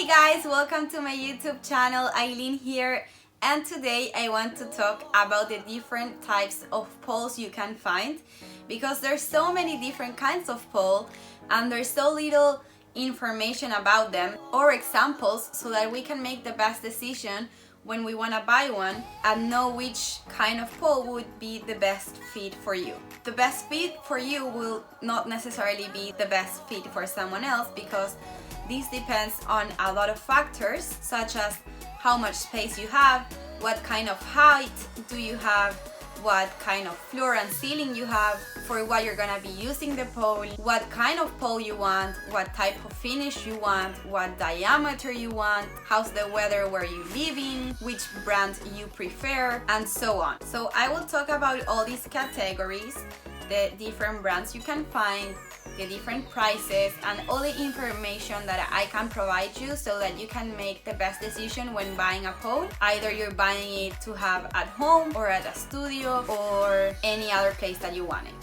Hey guys, welcome to my YouTube channel. Eileen here, and today I want to talk about the different types of poles you can find, because there's so many different kinds of pole and there's so little information about them or examples, so that we can make the best decision when we want to buy one and know which kind of pole would be the best fit for you. The best fit for you will not necessarily be the best fit for someone else, because this depends on a lot of factors, such as how much space you have, what kind of height do you have, what kind of floor and ceiling you have, for what you're gonna be using the pole, what kind of pole you want, what type of finish you want, what diameter you want, how's the weather where you live in, which brand you prefer, and so on. So I will talk about all these categories, the different brands you can find, the different prices, and all the information that I can provide you, so that you can make the best decision when buying a pole. Either you're buying it to have at home or at a studio or any other place that you want it.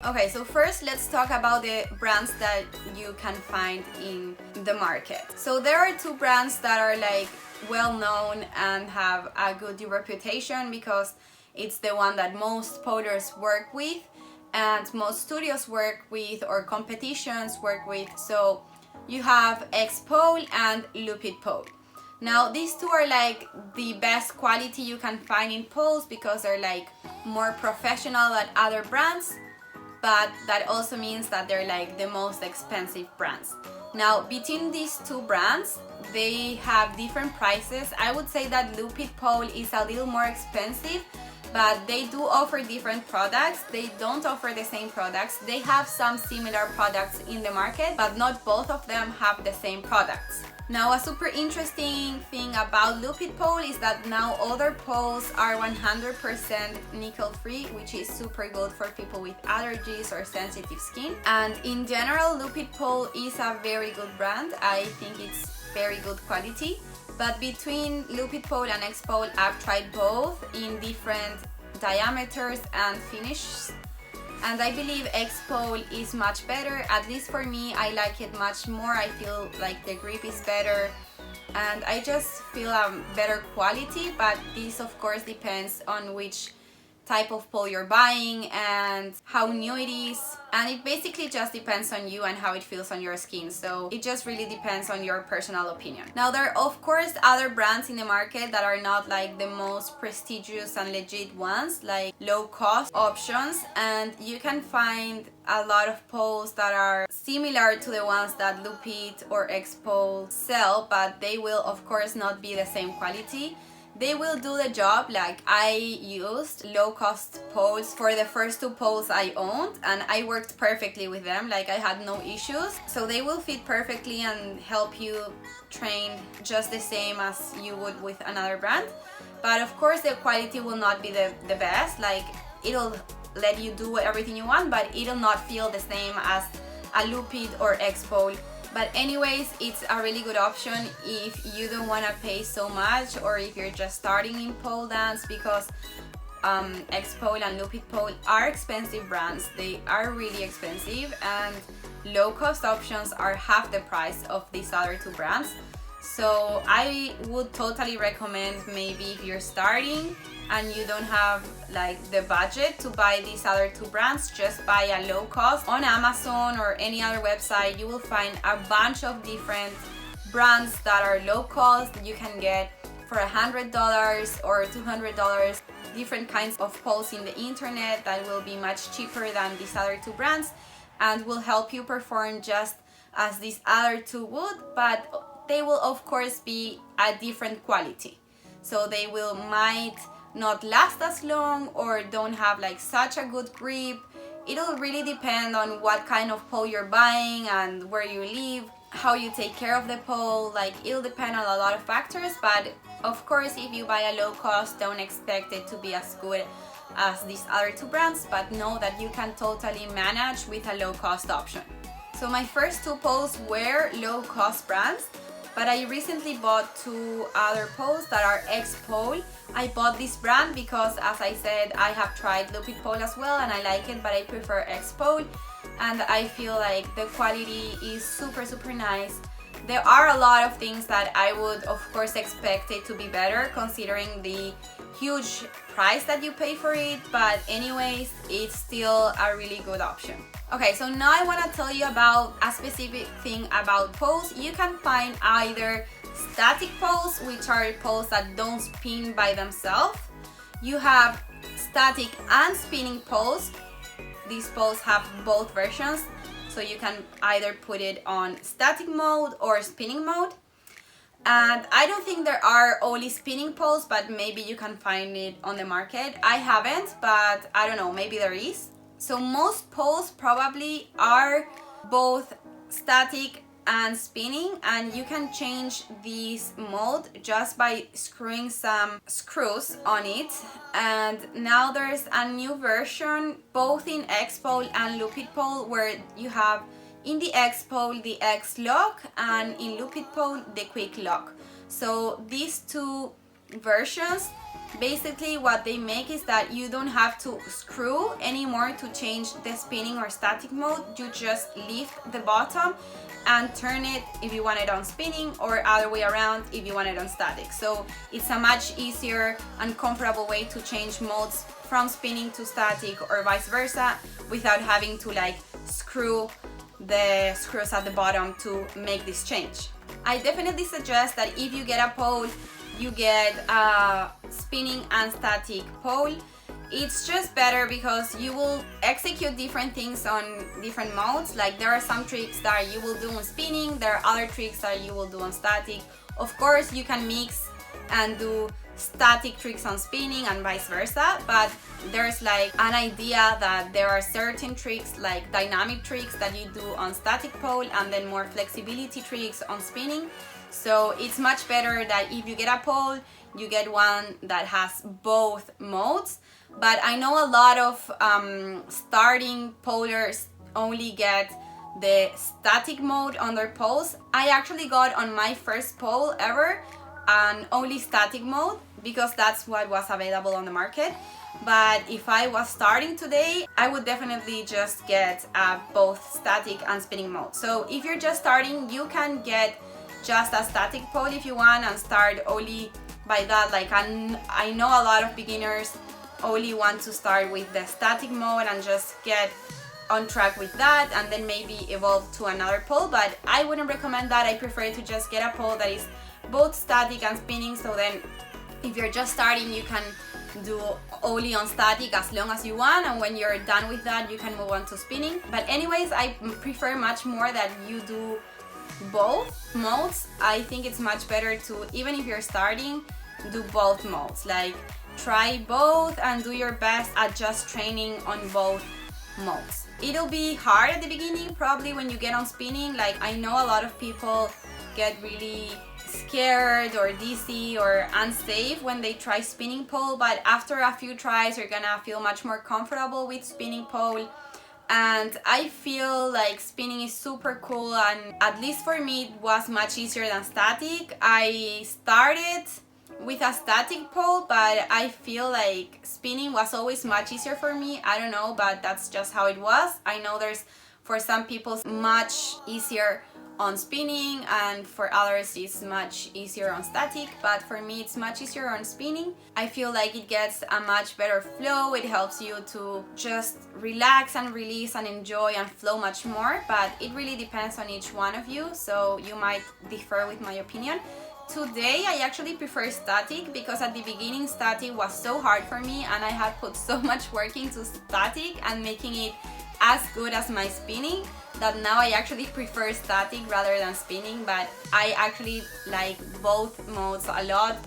Okay, so first let's talk about the brands that you can find in the market. So there are two brands that are like well known and have a good reputation, because it's the one that most polers work with and most studios work with or competitions work with. So you have X Pole and Lupit Pole. Now these two are like the best quality you can find in poles, because they're like more professional than other brands, but that also means that they're like the most expensive brands. Now between these two brands, they have different prices. I would say that Lupit Pole is a little more expensive, but they do offer different products. They don't offer the same products. They have some similar products in the market, but not both of them have the same products. Now, a super interesting thing about Lupit Pole is that now other poles are 100% nickel free, which is super good for people with allergies or sensitive skin. And in general, Lupit Pole is a very good brand. I think it's very good quality. But between Lupit Pole and X Pole, I've tried both in different diameters and finishes, and I believe X Pole is much better. At least for me, I like it much more. I feel like the grip is better and I just feel a better quality, but this of course depends on which type of pole you're buying and how new it is, and it basically just depends on you and how it feels on your skin. So it just really depends on your personal opinion. Now there are of course other brands in the market that are not like the most prestigious and legit ones, like low cost options, and you can find a lot of poles that are similar to the ones that Lupit or X Pole sell, but they will of course not be the same quality. They will do the job. Like, I used low-cost poles for the first two poles I owned, and I worked perfectly with them. Like, I had no issues. So they will fit perfectly and help you train just the same as you would with another brand. But of course the quality will not be the best. Like, it'll let you do everything you want, but it'll not feel the same as a Lupit or X Pole. But anyways, it's a really good option if you don't want to pay so much, or if you're just starting in pole dance, because X Pole and Lupit Pole are expensive brands. They are really expensive, and low cost options are half the price of these other two brands. So I would totally recommend, maybe if you're starting and you don't have like the budget to buy these other two brands, just buy a low cost. On Amazon or any other website, you will find a bunch of different brands that are low cost that you can get for $100 or $200. Different kinds of poles in the internet that will be much cheaper than these other two brands and will help you perform just as these other two would, but they will of course be a different quality. So they might not last as long or don't have like such a good grip. It'll really depend on what kind of pole you're buying and where you live, how you take care of the pole. Like, it'll depend on a lot of factors, but of course if you buy a low cost, don't expect it to be as good as these other two brands, but know that you can totally manage with a low cost option. So my first two poles were low cost brands. but I recently bought 2 other poles that are X-Pole. I bought this brand because, as I said, I have tried Lupit pole as well and I like it, but I prefer X-Pole, and I feel like the quality is super nice. There are a lot of things that I would of course expect it to be better considering the huge price that you pay for it, but anyways, it's still a really good option. Okay, so now I want to tell you about a specific thing about poles. You can find either static poles, which are poles that don't spin by themselves. You have static and spinning poles. These poles have both versions, so you can either put it on static mode or spinning mode. And I don't think there are only spinning poles, but maybe you can find it on the market. I haven't, but I don't know, maybe there is. So most poles probably are both static and spinning, and you can change this mode just by screwing some screws on it. And now there's a new version both in X-Pole and Lupit pole, where you have in the X-Pole the X-Lock and in Lupit pole the Quick Lock. So these 2 versions, basically what they make is that you don't have to screw anymore to change the spinning or static mode. You just lift the bottom and turn it if you want it on spinning, or other way around if you want it on static. So it's a much easier and comfortable way to change modes from spinning to static or vice versa without having to like screw the screws at the bottom to make this change. I definitely suggest that if you get a pole, you get a spinning and static pole. It's just better because you will execute different things on different modes. Like there are some tricks that you will do on spinning, there are other tricks that you will do on static. Of course you can mix and do static tricks on spinning and vice versa, but there's like an idea that there are certain tricks, like dynamic tricks, that you do on static pole and then more flexibility tricks on spinning. So it's much better that if you get a pole, you get one that has both modes. But I know a lot of starting polers only get the static mode on their poles. I actually got on my first pole ever an only static mode because that's what was available on the market. But if I was starting today, I would definitely just get both static and spinning mode. So if you're just starting, you can get just a static pole if you want and start only by that. Like I know a lot of beginners only want to start with the static mode and just get on track with that and then maybe evolve to another pole, but I wouldn't recommend that. I prefer to just get a pole that is both static and spinning, so then if you're just starting you can do only on static as long as you want, and when you're done with that you can move on to spinning. But anyways, I prefer much more that you do both modes. I think it's much better to, even if you're starting, do both modes. Like try both and do your best at just training on both modes. It'll be hard at the beginning probably when you get on spinning. Like I know a lot of people get really scared or dizzy or unsafe when they try spinning pole, but after a few tries you're gonna feel much more comfortable with spinning pole. And I feel like spinning is super cool, and at least for me it was much easier than static. I started with a static pole, but I feel like spinning was always much easier for me. I don't know, but that's just how it was. I know there's, for some people, much easier on spinning, and for others it's much easier on static, but for me it's much easier on spinning. I feel like it gets a much better flow. It helps you to just relax and release and enjoy and flow much more, but it really depends on each one of you, so you might differ with my opinion. Today I actually prefer static because at the beginning static was so hard for me and I had put so much work into static and making it as good as my spinning that now I actually prefer static rather than spinning. But I actually like both modes a lot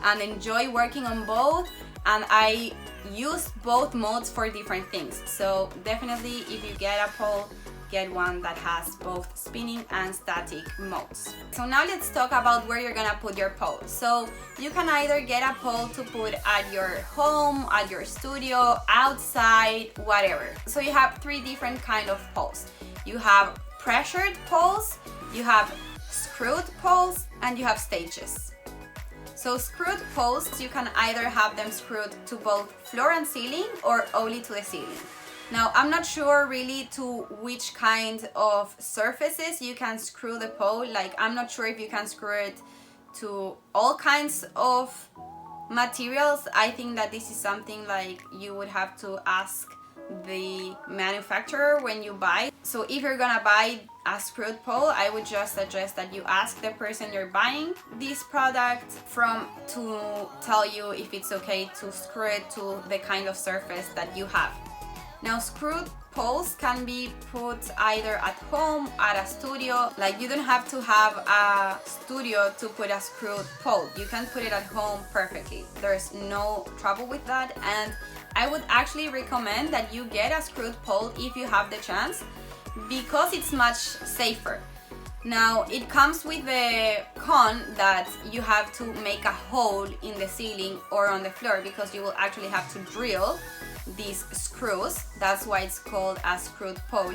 and enjoy working on both, and I use both modes for different things. So definitely if you get a pole, get one that has both spinning and static modes. So now let's talk about where you're gonna put your pole. So you can either get a pole to put at your home, at your studio, outside, whatever. So you have 3 different kind of poles. You have pressured poles, you have screwed poles, and you have stages. So screwed poles, you can either have them screwed to both floor and ceiling or only to the ceiling. Now, I'm not sure really to which kind of surfaces you can screw the pole. Like, I'm not sure if you can screw it to all kinds of materials. I think that this is something like you would have to ask the manufacturer when you buy. So if you're gonna buy a screwed pole, I would just suggest that you ask the person you're buying this product from to tell you if it's okay to screw it to the kind of surface that you have. Now, screwed poles can be put either at home, at a studio. Like, you don't have to have a studio to put a screwed pole. You can put it at home perfectly. There's no trouble with that, and I would actually recommend that you get a screwed pole if you have the chance, because it's much safer. Now, it comes with the con that you have to make a hole in the ceiling or on the floor, because you will actually have to drill these screws. That's why it's called a screwed pole.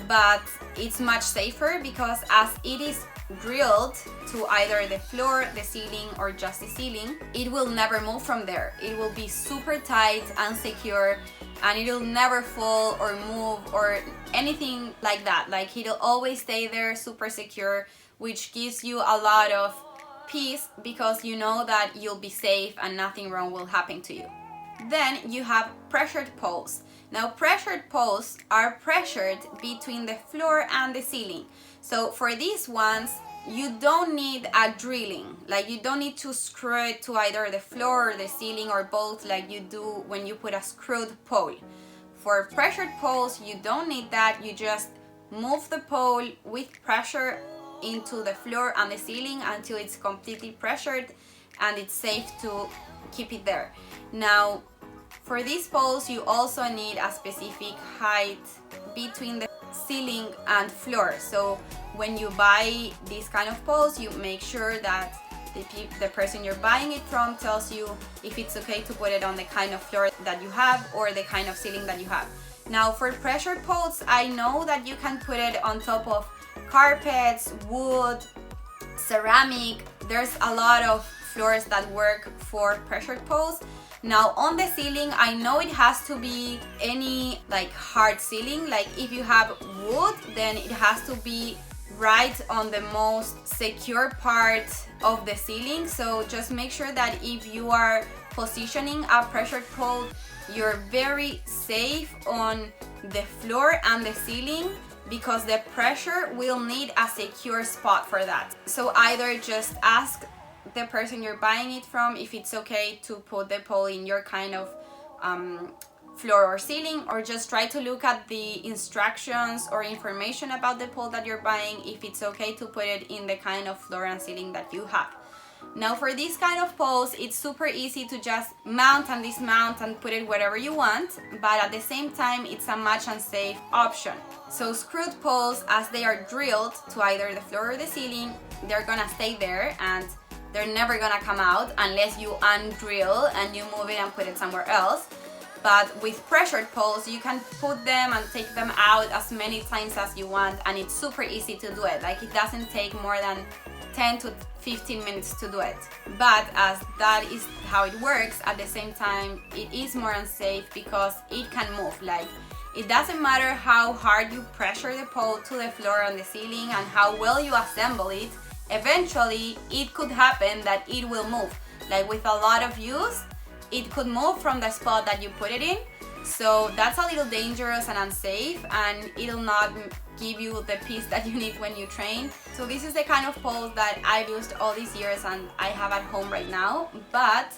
But it's much safer because as it is drilled to either the floor, the ceiling, or just the ceiling, it will never move from there. It will be super tight and secure, and it'll never fall or move or anything like that. Like, it'll always stay there super secure, which gives you a lot of peace because you know that you'll be safe and nothing wrong will happen to you. Then you have pressured poles. Now, pressured poles are pressured between the floor and the ceiling. So for these ones, you don't need a drilling. Like, you don't need to screw it to either the floor or the ceiling or both like you do when you put a screwed pole. For pressured poles, you don't need that. You just move the pole with pressure into the floor and the ceiling until it's completely pressured and it's safe to keep it there. Now, for these poles, you also need a specific height between the ceiling and floor. So when you buy these kind of poles, you make sure that the person you're buying it from tells you if it's okay to put it on the kind of floor that you have or the kind of ceiling that you have. Now, for pressured poles, I know that you can put it on top of carpets, wood, ceramic. There's a lot of floors that work for pressured poles. Now, on the ceiling, I know it has to be any like hard ceiling. Like, if you have wood, then it has to be right on the most secure part of the ceiling. So just make sure that if you are positioning a pressured pole, you're very safe on the floor and the ceiling, because the pressure will need a secure spot for that. So either just ask the person you're buying it from if it's okay to put the pole in your kind of floor or ceiling, or just try to look at the instructions or information about the pole that you're buying if it's okay to put it in the kind of floor and ceiling that you have. Now, for these kind of poles, it's super easy to just mount and dismount and put it wherever you want, but at the same time, it's a much unsafe option. So screwed poles, as they are drilled to either the floor or the ceiling, they're gonna stay there and they're never gonna come out unless you undrill and you move it and put it somewhere else. But with pressured poles, you can put them and take them out as many times as you want, and it's super easy to do it. Like, it doesn't take more than 10 to 15 minutes to do it. But as that is how it works, at the same time, it is more unsafe because it can move. Like, it doesn't matter how hard you pressure the pole to the floor and the ceiling and how well you assemble it, eventually it could happen that it will move. Like, with a lot of use, it could move from the spot that you put it in. So that's a little dangerous and unsafe, and it'll not give you the peace that you need when you train. So this is the kind of poles that I've used all these years and I have at home right now. But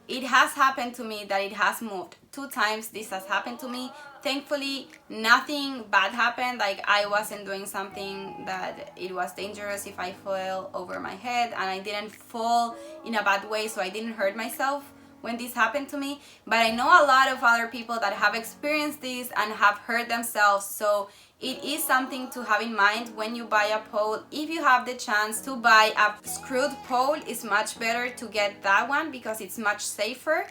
it has happened to me that it has moved 2 times. This has happened to me. Thankfully, nothing bad happened. Like, I wasn't doing something that it was dangerous if I fell over my head, and I didn't fall in a bad way, so I didn't hurt myself when this happened to me. But I know a lot of other people that have experienced this and have hurt themselves. So it is something to have in mind when you buy a pole. If you have the chance to buy a screwed pole, it's much better to get that one because it's much safer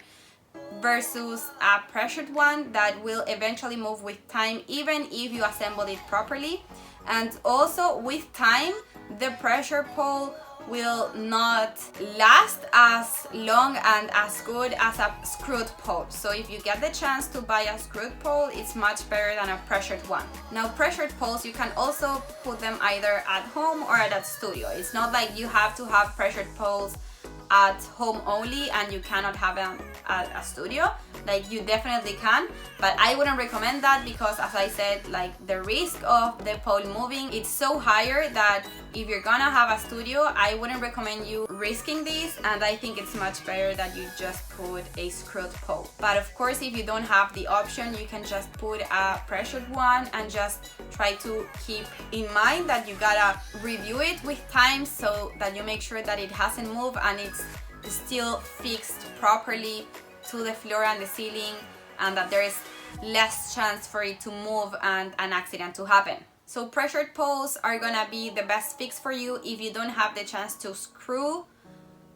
versus a pressured one that will eventually move with time, even if you assemble it properly. And also with time, the pressure pole will not last as long and as good as a screwed pole. So if you get the chance to buy a screwed pole, it's much better than a pressured one. Now pressured poles, you can also put them either at home or at a studio. It's not like you have to have pressured poles at home only and you cannot have them at a studio. Like, you definitely can, but I wouldn't recommend that because, as I said, like, the risk of the pole moving, it's so higher that if you're gonna have a studio, I wouldn't recommend you risking this, and I think it's much better that you just put a screwed pole. But of course, if you don't have the option, you can just put a pressured one and just try to keep in mind that you gotta review it with time so that you make sure that it hasn't moved and it's still fixed properly to the floor and the ceiling, and that there is less chance for it to move and an accident to happen. So pressured poles are gonna be the best fix for you if you don't have the chance to screw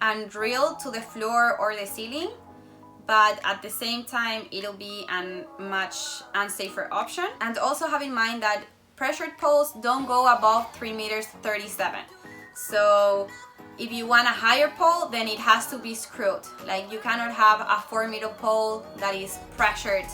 and drill to the floor or the ceiling, but at the same time it'll be a much unsafer option. And also have in mind that pressured poles don't go above 3 meters 37. So if you want a higher pole, then it has to be screwed. Like, you cannot have a 4-meter pole that is pressured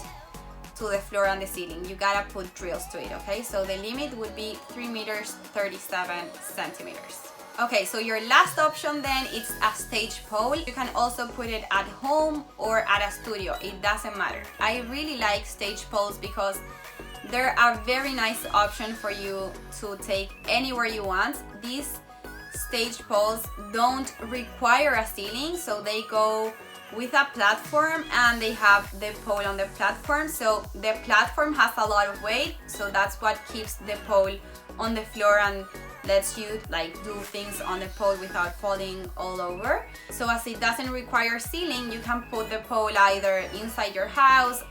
to the floor and the ceiling. You gotta put drills to it, okay? So the limit would be 3 meters 37 centimeters. Okay, so your last option then is a stage pole. You can also put it at home or at a studio, it doesn't matter. I really like stage poles because they're a very nice option for you to take anywhere you want. These stage poles don't require a ceiling, so they go with a platform and they have the pole on the platform. So the platform has a lot of weight, so that's what keeps the pole on the floor and lets you like do things on the pole without falling all over. So as it doesn't require ceiling, you can put the pole either inside your house,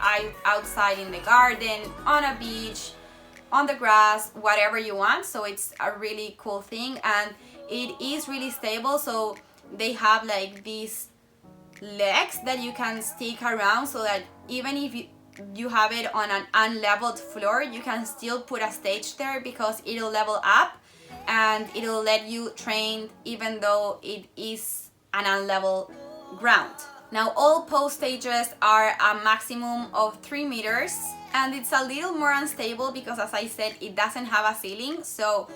outside in the garden, on a beach, on the grass, whatever you want. So it's a really cool thing, and it is really stable. So they have like these legs that you can stick around, so that even if you have it on an unleveled floor, you can still put a stage there because it'll level up and it'll let you train even though it is an unlevel ground. Now all pole stages are a maximum of 3 meters, and it's a little more unstable because, as I said, it doesn't have a ceiling, so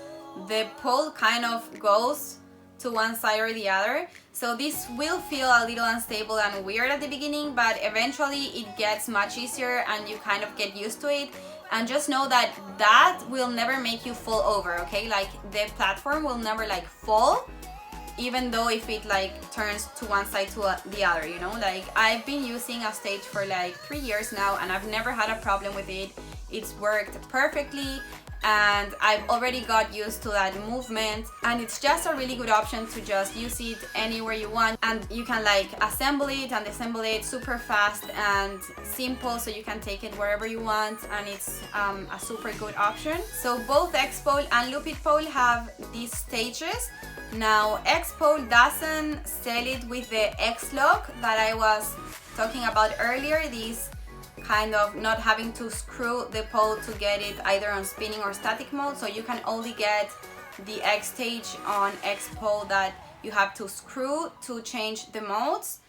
the pole kind of goes to one side or the other. So this will feel a little unstable and weird at the beginning, but eventually it gets much easier and you kind of get used to it. And just know that that will never make you fall over, okay? Like, the platform will never like fall, even though if it like turns to one side to the other, you know? Like, I've been using a stage for like 3 years now and I've never had a problem with it. It's worked perfectly and I've already got used to that movement, and it's just a really good option to just use it anywhere you want, and you can like assemble it and disassemble it super fast and simple, so you can take it wherever you want, and it's a super good option. So both X-Pole and Lupit Pole have these stages. Now X-Pole doesn't sell it with the X-Lock that I was talking about earlier, these kind of not having to screw the pole to get it either on spinning or static mode. So you can only get the X stage on X-Pole that you have to screw to change the modes,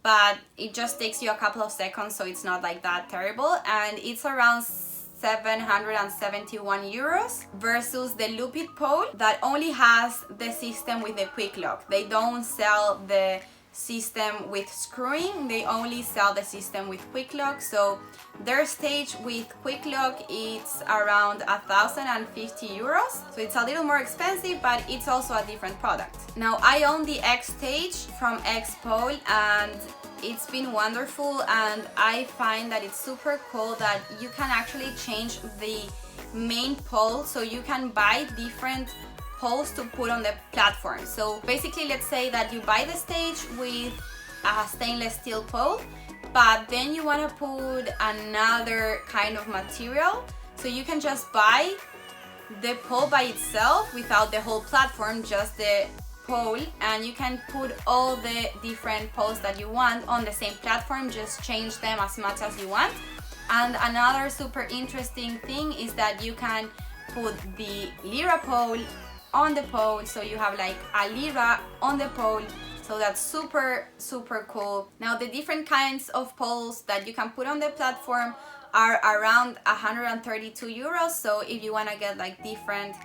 but it just takes you a couple of seconds, so it's not like that terrible, and it's around 771 euros versus the Lupit Pole that only has the system with the quick lock. They don't sell the system with screwing, they only sell the system with quick lock. So their stage with quick lock is around 1,050 euros, so it's a little more expensive, but it's also a different product. Now I own the X stage from X-Pole and it's been wonderful, and I find that it's super cool that you can actually change the main pole, so you can buy different poles to put on the platform. So basically, let's say that you buy the stage with a stainless steel pole, but then you want to put another kind of material, so you can just buy the pole by itself without the whole platform, just the pole, and you can put all the different poles that you want on the same platform, just change them as much as you want. And another super interesting thing is that you can put the Lyra pole on the pole, so you have like a lira on the pole. So that's super cool. Now the different kinds of poles that you can put on the platform are around 132 euros. So if you want to get like different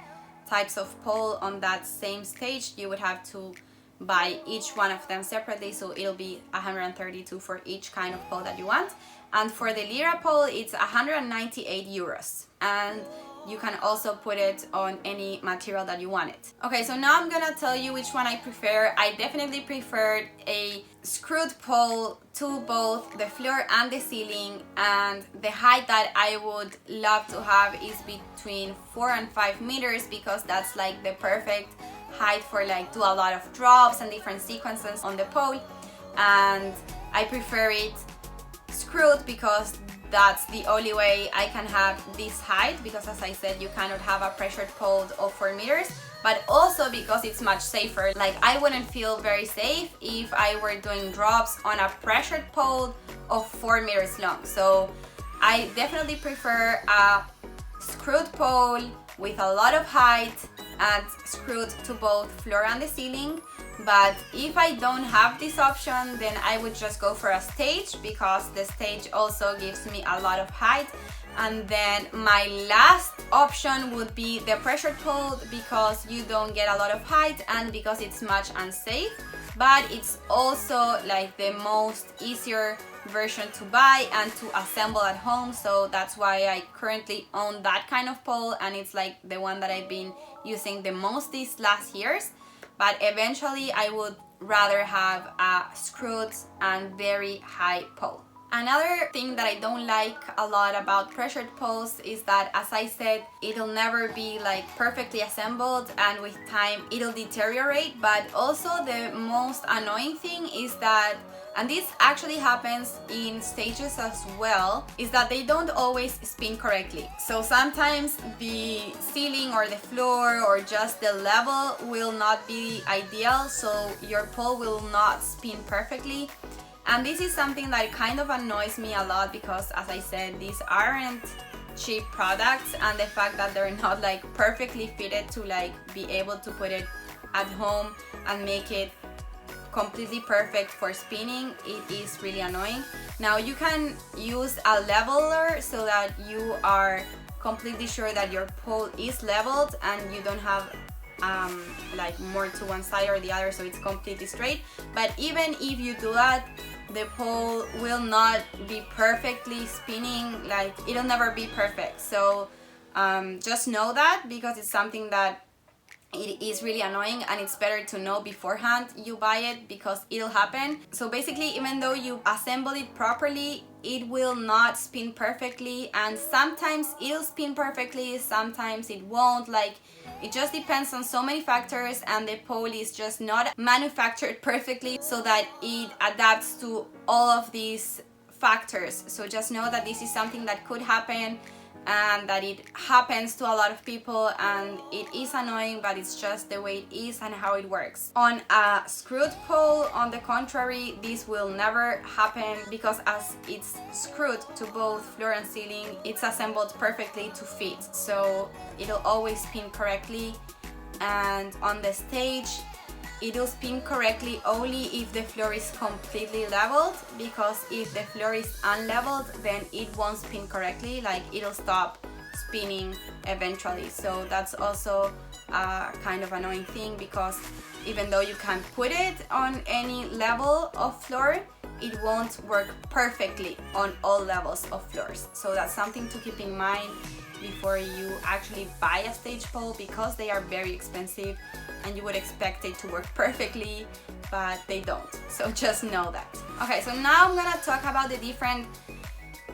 types of pole on that same stage, you would have to buy each one of them separately, so it'll be 132 for each kind of pole that you want. And for the lira pole, it's 198 euros, and you can also put it on any material that you want it. Okay, so now I'm gonna tell you which one I prefer. I definitely preferred a screwed pole to both the floor and the ceiling, and the height that I would love to have is between 4 and 5 meters, because that's like the perfect height for like do a lot of drops and different sequences on the pole. And I prefer it screwed because that's the only way I can have this height, because as I said, you cannot have a pressured pole of 4 meters, but also because it's much safer. Like, I wouldn't feel very safe if I were doing drops on a pressured pole of 4 meters long. So I definitely prefer a screwed pole with a lot of height and screwed to both floor and the ceiling. But if I don't have this option, then I would just go for a stage, because the stage also gives me a lot of height. And then my last option would be the pressured pole, because you don't get a lot of height and because it's much unsafe, but it's also like the most easier version to buy and to assemble at home. So that's why I currently own that kind of pole, and it's like the one that I've been using the most these last years. But eventually I would rather have a screwed and very high pole. Another thing that I don't like a lot about pressured poles is that, as I said, it'll never be like perfectly assembled, and with time it'll deteriorate. But also the most annoying thing is that, and this actually happens in stages as well, is that they don't always spin correctly. So sometimes the ceiling or the floor or just the level will not be ideal, so your pole will not spin perfectly. And this is something that kind of annoys me a lot, because as I said, these aren't cheap products, and the fact that they're not like perfectly fitted to like be able to put it at home and make it completely perfect for spinning, it is really annoying. Now you can use a leveler so that you are completely sure that your pole is leveled and you don't have like more to one side or the other, so it's completely straight. But even if you do that, the pole will not be perfectly spinning, like it'll never be perfect. So just know that, because it's something that it is really annoying, and it's better to know beforehand you buy it, because it'll happen. So basically, even though you assemble it properly, it will not spin perfectly, and sometimes it'll spin perfectly, sometimes it won't. Like, it just depends on so many factors, and the pole is just not manufactured perfectly so that it adapts to all of these factors. So just know that this is something that could happen, and that it happens to a lot of people, and it is annoying, but it's just the way it is and how it works. On a screwed pole, on the contrary, this will never happen, because as it's screwed to both floor and ceiling, it's assembled perfectly to fit, so it'll always spin correctly. And on the stage, it'll spin correctly only if the floor is completely leveled, because if the floor is unleveled, then it won't spin correctly, like it'll stop spinning eventually. So that's also a kind of annoying thing, because even though you can put it on any level of floor, it won't work perfectly on all levels of floors. So that's something to keep in mind before you actually buy a stage pole, because they are very expensive and you would expect it to work perfectly, but they don't. So just know that. Okay, so now I'm gonna talk about the different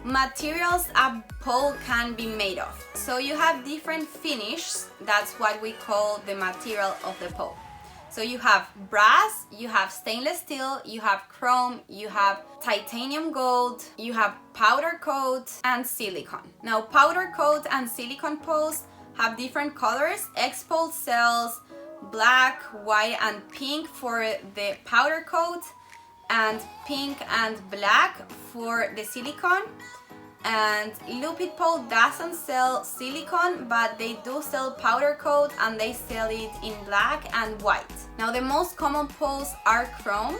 materials a pole can be made of. So you have different finishes, that's what we call the material of the pole. So you have brass, you have stainless steel, you have chrome, you have titanium gold, you have powder coat and silicone. Now powder coat and silicone poles have different colors. X-pole sells black, white and pink for the powder coat, and pink and black for the silicone. And Lupit pole doesn't sell silicone, but they do sell powder coat, and they sell it in black and white. Now the most common poles are chrome.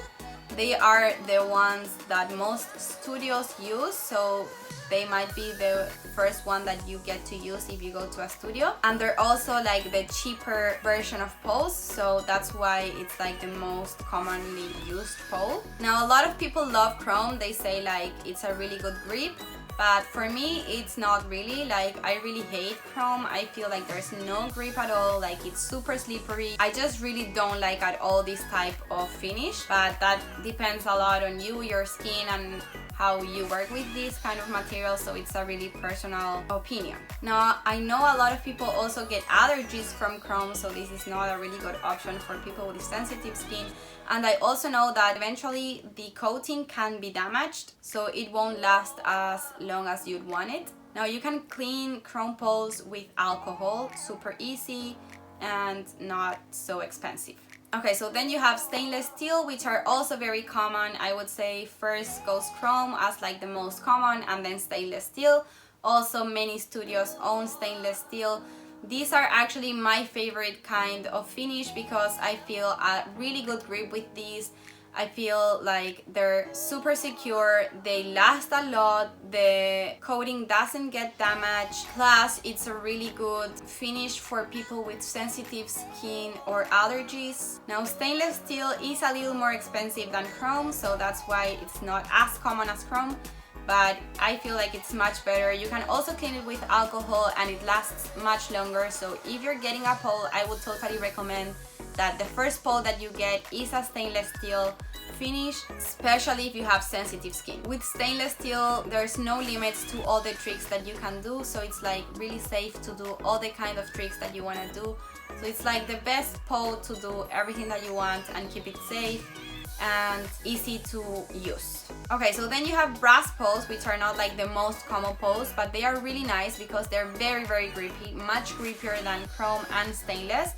They are the ones that most studios use, so they might be the first one that you get to use if you go to a studio. And they're also like the cheaper version of poles, so that's why it's like the most commonly used pole. Now a lot of people love chrome. They say like it's a really good grip, but for me it's not really. Like I really hate chrome. I feel like there's no grip at all, like it's super slippery. I just really don't like at all this type of finish, but that depends a lot on you, your skin, and how you work with this kind of material, so it's a really personal opinion. Now I know a lot of people also get allergies from chrome, so this is not a really good option for people with sensitive skin. And I also know that eventually the coating can be damaged, so it won't last as long as you'd want it. Now you can clean chrome poles with alcohol, super easy and not so expensive. Okay, so then you have stainless steel, which are also very common. I would say first goes chrome as like the most common, and then stainless steel. Also many studios own stainless steel. These are actually my favorite kind of finish because I feel a really good grip with these. I feel like they're super secure, they last a lot, the coating doesn't get damaged, plus it's a really good finish for people with sensitive skin or allergies. Now stainless steel is a little more expensive than chrome, so that's why it's not as common as chrome, but I feel like it's much better. You can also clean it with alcohol and it lasts much longer, so if you're getting a pole, I would totally recommend that the first pole that you get is a stainless steel finish, especially if you have sensitive skin. With stainless steel, there's no limits to all the tricks that you can do, so it's like really safe to do all the kind of tricks that you want to do. So it's like the best pole to do everything that you want and keep it safe and easy to use. Okay, so then you have brass poles, which are not like the most common poles, but they are really nice because they're very, very grippy, much grippier than chrome and stainless.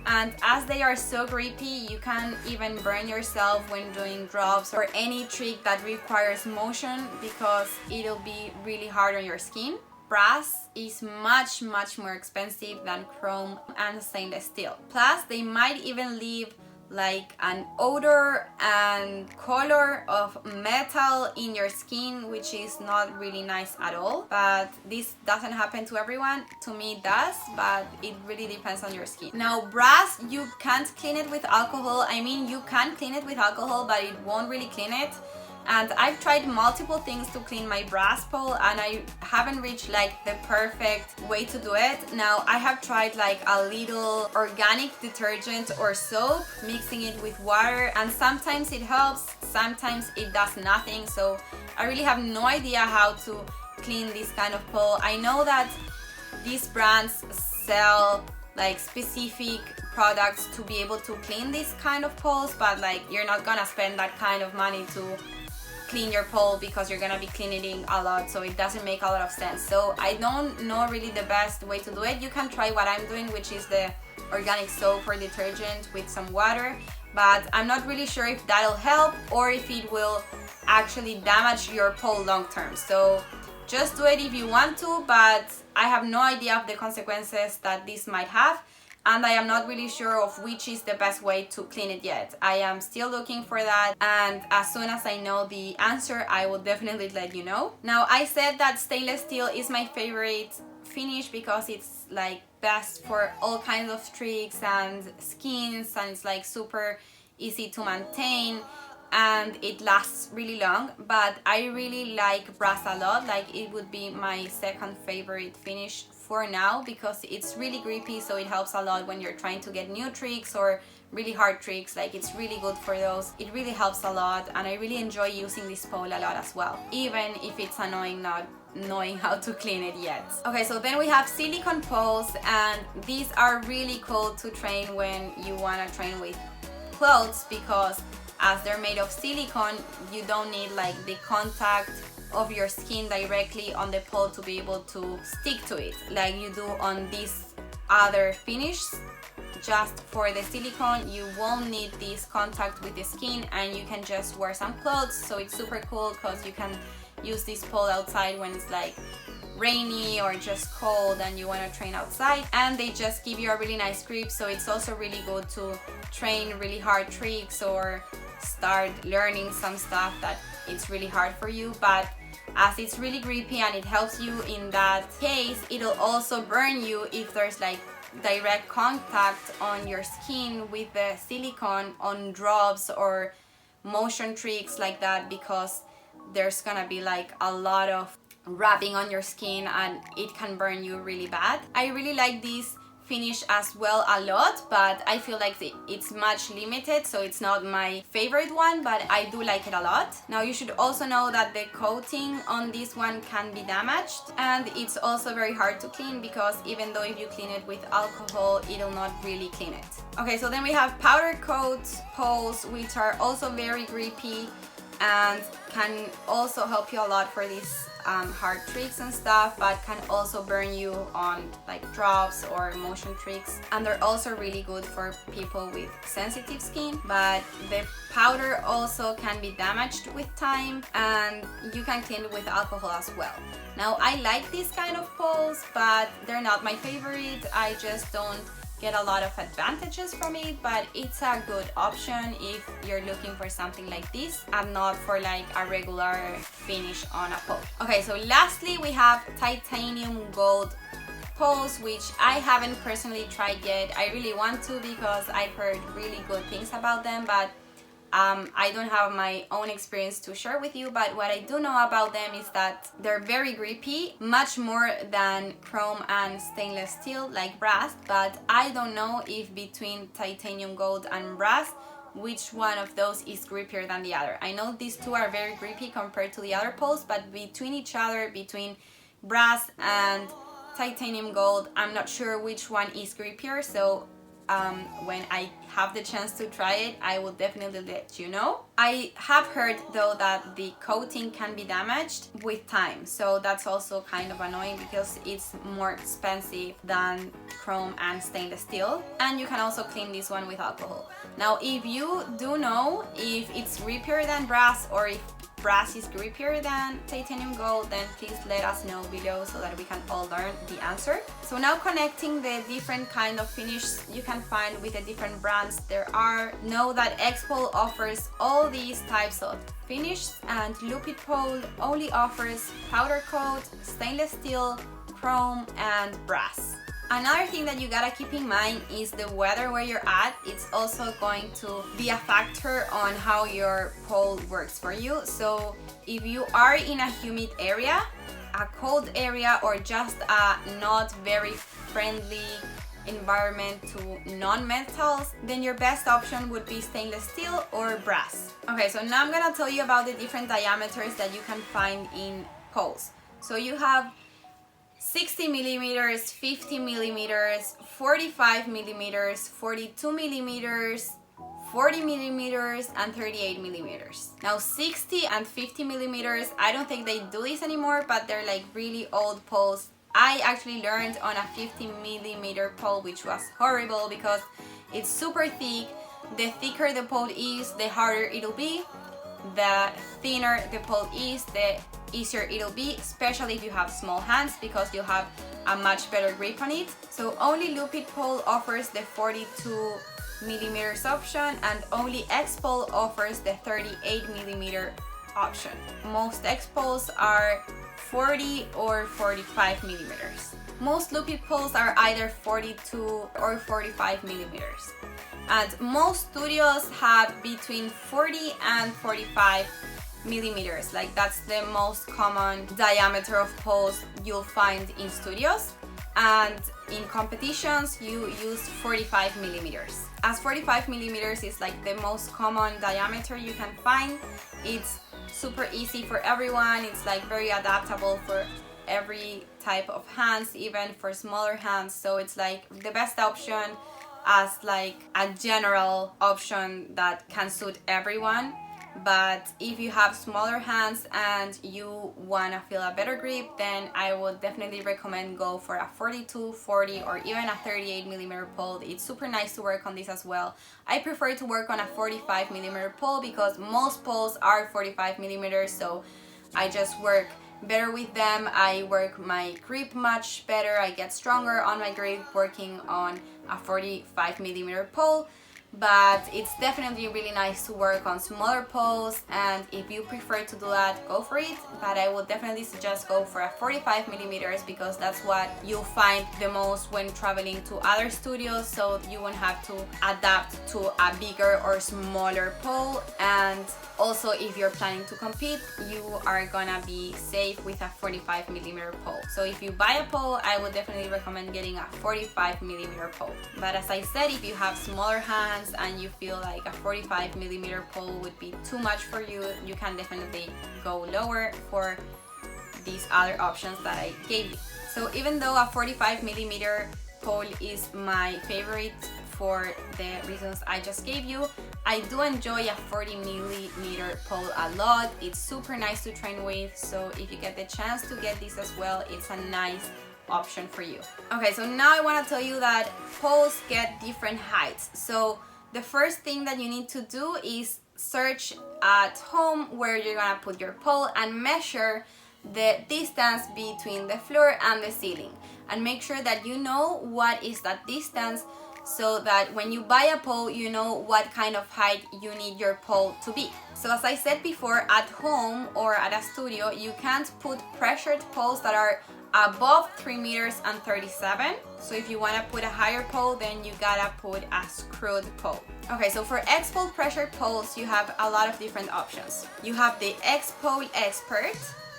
And as they are so grippy, you can even burn yourself when doing drops or any trick that requires motion because it'll be really hard on your skin. Brass is much more expensive than chrome and stainless steel. Plus, they might even leave like an odor and color of metal in your skin, which is not really nice at all. But this doesn't happen to everyone. To me it does, but it really depends on your skin. Now brass, you can't clean it with alcohol. I mean, you can clean it with alcohol, but it won't really clean it. And I've tried multiple things to clean my brass pole and I haven't reached like the perfect way to do it. Now I have tried like a little organic detergent or soap, mixing it with water, and sometimes it helps, sometimes it does nothing. So I really have no idea how to clean this kind of pole. I know that these brands sell like specific products to be able to clean this kind of poles, but like you're not gonna spend that kind of money to clean your pole because you're gonna be cleaning a lot, so it doesn't make a lot of sense. So I don't know really the best way to do it. You can try what I'm doing, which is the organic soap or detergent with some water, but I'm not really sure if that'll help or if it will actually damage your pole long term. So just do it if you want to, but I have no idea of the consequences that this might have, and I am not really sure of which is the best way to clean it yet. I am still looking for that, and as soon as I know the answer, I will definitely let you know. Now, I said that stainless steel is my favorite finish because it's like best for all kinds of tricks and skins, and it's like super easy to maintain and it lasts really long. But I really like brass a lot. Like it would be my second favorite finish for now because it's really grippy, so it helps a lot when you're trying to get new tricks or really hard tricks. Like it's really good for those. It really helps a lot, and I really enjoy using this pole a lot as well, even if it's annoying not knowing how to clean it yet. Okay, so then we have silicone poles, and these are really cool to train when you want to train with clothes because as they're made of silicone, you don't need like the contact of your skin directly on the pole to be able to stick to it like you do on these other finishes. just for the silicone. You won't need this contact with the skin, and you can just wear some clothes. So it's super cool because you can use this pole outside when it's like rainy or just cold and you want to train outside, and they just give you a really nice grip. So it's also really good to train really hard tricks or start learning some stuff that it's really hard for you. But as it's really grippy and it helps you in that case, it'll also burn you if there's like direct contact on your skin with the silicone on drops or motion tricks like that, because there's gonna be like a lot of rubbing on your skin and it can burn you really bad. I really like this finish as well a lot, but I feel like it's much limited, so it's not my favorite one, but I do like it a lot. Now you should also know that the coating on this one can be damaged, and it's also very hard to clean, because even though if you clean it with alcohol, it'll not really clean it. Okay, so then we have powder coat poles, which are also very grippy and can also help you a lot for these hard tricks and stuff, but can also burn you on like drops or motion tricks. And they're also really good for people with sensitive skin, but the powder also can be damaged with time, and you can clean it with alcohol as well. Now I like these kind of poles, but they're not my favorite. I just don't get a lot of advantages from it, but it's a good option if you're looking for something like this and not for like a regular finish on a pole. Okay, so lastly we have titanium gold poles, which I haven't personally tried yet. I really want to, because I've heard really good things about them, but I don't have my own experience to share with you. But what I do know about them is that they're very grippy, much more than chrome and stainless steel like brass. But I don't know if between titanium gold and brass, which one of those is grippier than the other. I know these two are very grippy compared to the other poles, but between each other, between brass and titanium gold, I'm not sure which one is grippier. So when I have the chance to try it, I will definitely let you know. I have heard though that the coating can be damaged with time, so that's also kind of annoying because it's more expensive than chrome and stainless steel, and you can also clean this one with alcohol. Now if you do know if it's grippier than brass or if brass is grippier than titanium gold, then please let us know below so that we can all learn the answer. So now connecting the different kind of finishes you can find with the different brands there are. Know that X-Pole offers all these types of finishes, and Lupit Pole only offers powder coat, stainless steel, chrome and brass. Another thing that you gotta keep in mind is the weather where you're at. It's also going to be a factor on how your pole works for you. So if you are in a humid area, a cold area, or just a not very friendly environment to non-metals, then your best option would be stainless steel or brass. Okay, so now I'm gonna tell you about the different diameters that you can find in poles. So you have 60 millimeters, 50 millimeters, 45 millimeters, 42 millimeters, 40 millimeters, and 38 millimeters. Now 60 and 50 millimeters, I don't think they do this anymore, but they're like really old poles. I actually learned on a 50 millimeter pole, which was horrible because it's super thick. The thicker the pole is, the harder it'll be. The thinner the pole is, the easier it'll be, especially if you have small hands, because you'll have a much better grip on it. So only Lupit Pole offers the 42 millimeters option, and only X-Pole offers the 38 millimeter option. Most X-Poles are 40 or 45 millimeters. Most Lupit poles are either 42 or 45 millimeters. And most studios have between 40 and 45 millimeters. Like that's the most common diameter of poles you'll find in studios. And in competitions, you use 45 millimeters. As 45 millimeters is like the most common diameter you can find. It's super easy for everyone. It's like very adaptable for every type of hands, even for smaller hands. So it's like the best option as like a general option that can suit everyone. but if you have smaller hands and you want to feel a better grip, then I would definitely recommend go for a 42, 40, or even a 38 millimeter pole. It's super nice to work on this as well. I prefer to work on a 45 millimeter pole because most poles are 45 millimeters, so I just work better with them. I work my grip much better. I get stronger on my grip working on a 45 millimeter pole. But it's definitely really nice to work on smaller poles, and if you prefer to do that, go for it. But I would definitely suggest go for a 45 millimeters because that's what you'll find the most when traveling to other studios, so you won't have to adapt to a bigger or smaller pole. And also, if you're planning to compete, you are gonna be safe with a 45 millimeter pole. So if you buy a pole, I would definitely recommend getting a 45 millimeter pole. But as I said, if you have smaller hands and you feel like a 45 millimeter pole would be too much for you, you can definitely go lower for these other options that I gave you. So even though a 45 millimeter pole is my favorite for the reasons I just gave you, I do enjoy a 40 millimeter pole a lot. It's super nice to train with, so if you get the chance to get this as well, it's a nice option for you. Okay, so now I want to tell you that poles get different heights. So the first thing that you need to do is search at home where you're gonna put your pole and measure the distance between the floor and the ceiling, and make sure that you know what is that distance, so that when you buy a pole, you know what kind of height you need your pole to be. So as I said before, at home or at a studio, you can't put pressured poles that are above 3 meters and 37. So if you want to put a higher pole, then you gotta put a screwed pole. Okay, so for X-pole pressured poles, you have a lot of different options. You have the X-pole Expert,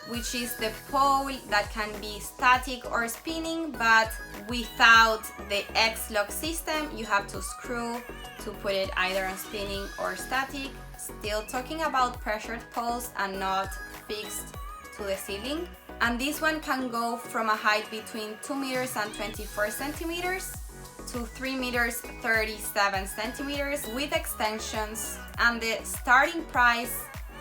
which is the pole that can be static or spinning, but without the X-lock system. You have to screw to put it either on spinning or static. Still talking about pressured poles and not fixed to the ceiling. And this one can go from a height between 2 meters and 24 centimeters to 3 meters 37 centimeters with extensions, and the starting price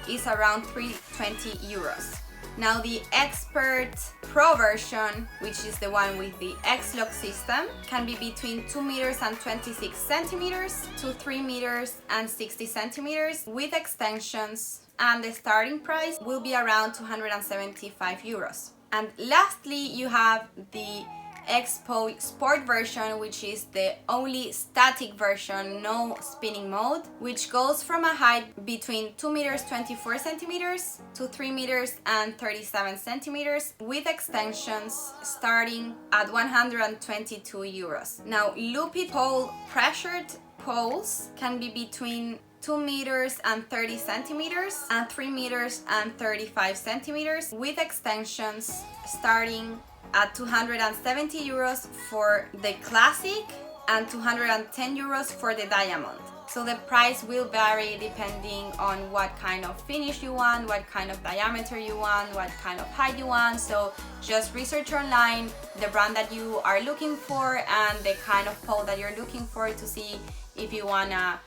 is around 320 euros. Now the Expert Pro version, which is the one with the X-lock system, can be between 2 meters and 26 centimeters to 3 meters and 60 centimeters with extensions, and the starting price will be around 275 euros. And lastly, you have the X-pole Sport version, which is the only static version, no spinning mode, which goes from a height between 2 meters 24 centimeters to 3 meters and 37 centimeters with extensions, starting at 122 euros. Now, Lupit pole pressured poles can be between 2 meters and 30 centimeters and 3 meters and 35 centimeters with extensions, starting at 270 euros for the classic and 210 euros for the diamond. So the price will vary depending on what kind of finish you want, what kind of diameter you want, what kind of height you want. So just research online the brand that you are looking for and the kind of pole that you're looking for to see if you want a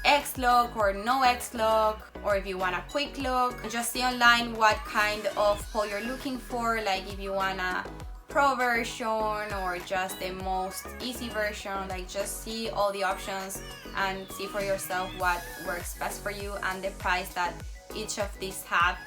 X-lock or no X-lock, or if you want a quick lock. Just see online what kind of pole you're looking for, like if you want a pro version or just the most easy version. Like, just see all the options and see for yourself what works best for you and the price that each of these have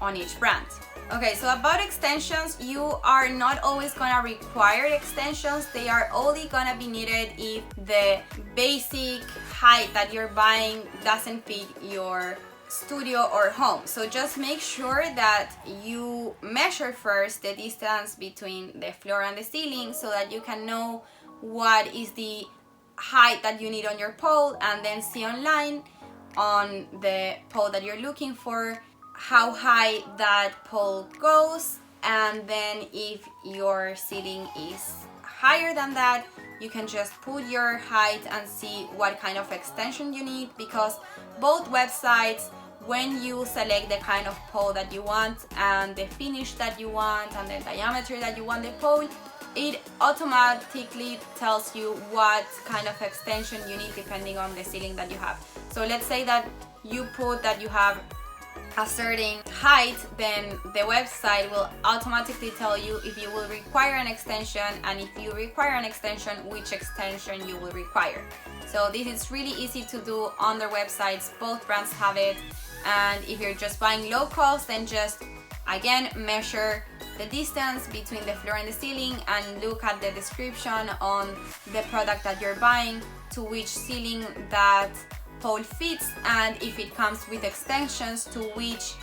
on each brand. Okay, so about extensions, you are not always gonna require extensions. They are only gonna be needed if the basic height that you're buying doesn't fit your studio or home. So just make sure that you measure first the distance between the floor and the ceiling so that you can know what is the height that you need on your pole, and then see online on the pole that you're looking for how high that pole goes, and then if your ceiling is higher than that, you can just put your height and see what kind of extension you need, because both websites, when you select the kind of pole that you want and the finish that you want and the diameter that you want the pole, it automatically tells you what kind of extension you need depending on the ceiling that you have. So let's say that you put that you have a certain height, then the website will automatically tell you if you will require an extension, and if you require an extension, which extension you will require. So this is really easy to do on their websites. Both brands have it. And if you're just buying low cost, then just again measure the distance between the floor and the ceiling and look at the description on the product that you're buying to which ceiling that pole fits, and if it comes with extensions, to which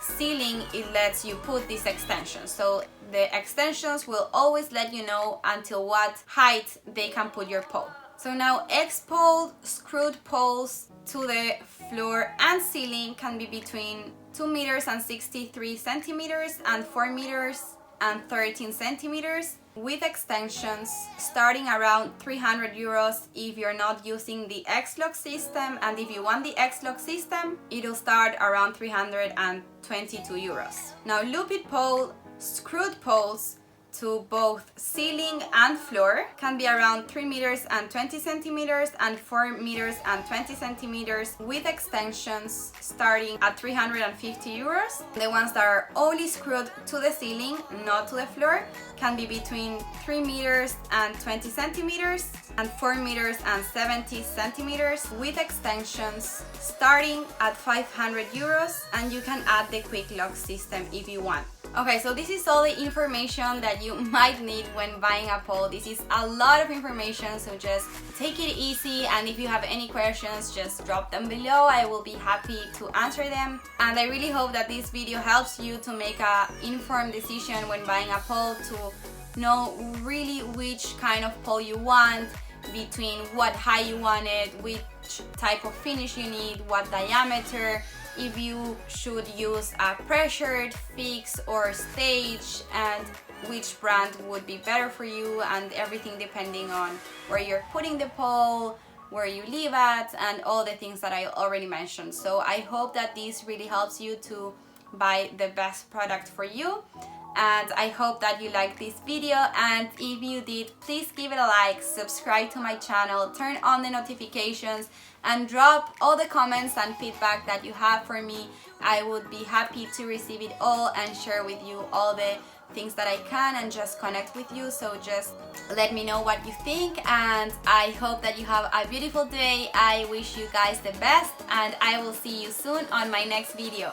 ceiling it lets you put these extensions. So the extensions will always let you know until what height they can put your pole. So now X-pole screwed poles to the floor and ceiling can be between 2 meters and 63 centimeters and 4 meters and 13 centimeters with extensions starting around 300 euros if you're not using the X-lock system, and if you want the X-lock system, it'll start around 322 euros. Now Lupit pole screwed poles to both ceiling and floor can be around 3 meters and 20 centimeters and 4 meters and 20 centimeters with extensions starting at 350 euros. The ones that are only screwed to the ceiling, not to the floor, can be between 3 meters and 20 centimeters and 4 meters and 70 centimeters with extensions starting at 500 euros, and you can add the quick lock system if you want. Okay, so this is all the information that you might need when buying a pole. This is a lot of information, so just take it easy, and if you have any questions, just drop them below. I will be happy to answer them. And I really hope that this video helps you to make an informed decision when buying a pole, to know really which kind of pole you want, between what height you want it, which type of finish you need, what diameter, if you should use a pressured, fixed or stage, and which brand would be better for you, and everything depending on where you're putting the pole, where you live at, and all the things that I already mentioned. So I hope that this really helps you to buy the best product for you, and I hope that you liked this video, and if you did, please give it a like, subscribe to my channel, turn on the notifications, and drop all the comments and feedback that you have for me. I would be happy to receive it all and share with you all the things that I can and just connect with you. So just let me know what you think, and I hope that you have a beautiful day. I wish you guys the best, and I will see you soon on my next video.